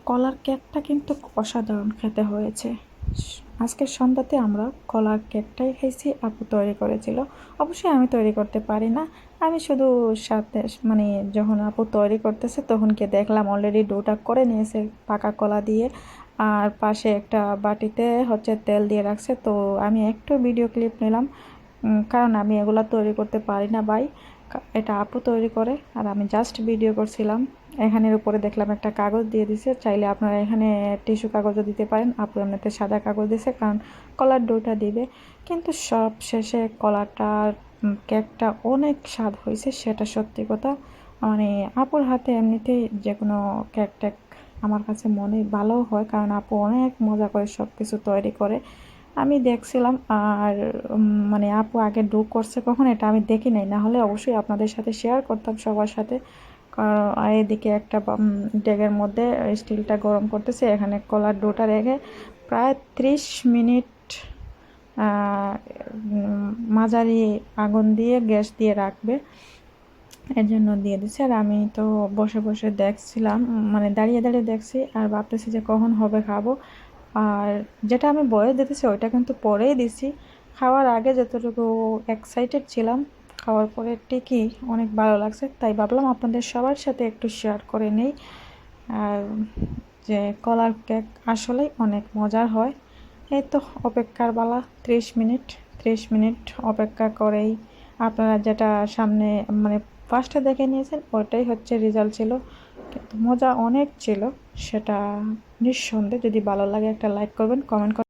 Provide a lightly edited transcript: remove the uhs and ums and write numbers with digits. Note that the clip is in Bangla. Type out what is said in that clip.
কলার কেকটা কিন্তু অসাধারণ খেতে হয়েছে। আজকের সন্ধ্যাতে আমরা কলার কেকটাই খাইছি, আপু তৈরি করেছিল। অবশ্যই আমি তৈরি করতে পারি না, আমি শুধু সাথে মানে যখন আপু তৈরি করতেছে তখন গিয়ে দেখলাম অলরেডি ডোটা করে নিয়েছে পাকা কলা দিয়ে, আর পাশে একটা বাটিতে হচ্ছে তেল দিয়ে রাখছে। তো আমি একটু ভিডিও ক্লিপ নিলাম, কারণ আমি এগুলো তৈরি করতে পারি না ভাই, এটা আপু তৈরি করে আর আমি জাস্ট ভিডিও করছিলাম। এখানের উপরে দেখলাম একটা কাগজ দিয়ে দিছে, চাইলে আপনারা এখানে টিস্যু কাগজও দিতে পারেন। আপু এমনিতে সাদা কাগজ দিছে কারণ কলার ডোটা দিবে। কিন্তু সব শেষে কলাটার কেকটা অনেক স্বাদ হয়েছে, সেটা সত্যি কথা। মানে আপুর হাতে এমনিতেই যে কোনো কেক টেক আমার কাছে মনে ভালো হয়, কারণ আপু অনেক মজা করে সব কিছু তৈরি করে। আমি দেখছিলাম, আর মানে আপু আগে ডো করছে কখন এটা আমি দেখি নাই, না হলে অবশ্যই আপনাদের সাথে শেয়ার করতাম সবার সাথে। আর এদিকে একটা ডেগের মধ্যে স্টিলটা গরম করতেছে, এখানে কলার ডোটা রেখে প্রায় 30 মিনিট মাঝারি আগুন দিয়ে গ্যাস দিয়ে রাখবে, এর জন্য দিয়ে দিচ্ছে। আর আমি তো বসে বসে দেখছিলাম, মানে দাঁড়িয়ে দাঁড়িয়ে দেখছি আর ভাবতেছি যে কখন হবে খাবো। আর যেটা আমি বয়স দিতেছি ওইটা কিন্তু পরেই দিছি। খাওয়ার আগে যতটুকু এক্সাইটেড ছিলাম, খাওয়ার পরে ঠিকই অনেক ভালো লাগছে, তাই ভাবলাম আপনাদের সবার সাথে একটু শেয়ার করে নেই। আর যে কলার কেক আসলেই অনেক মজার হয়। এই তো অপেক্ষার পালা, 30 মিনিট। 30 মিনিট অপেক্ষা করেই আপনারা যেটা সামনে মানে ফার্স্টে দেখে নিয়েছেন ওটাই হচ্ছে রেজাল্ট ছিল, কিন্তু মজা অনেক ছিল সেটা। নিঃসন্দেহে যদি ভালো লাগে একটা লাইক করবেন, কমেন্ট করবেন।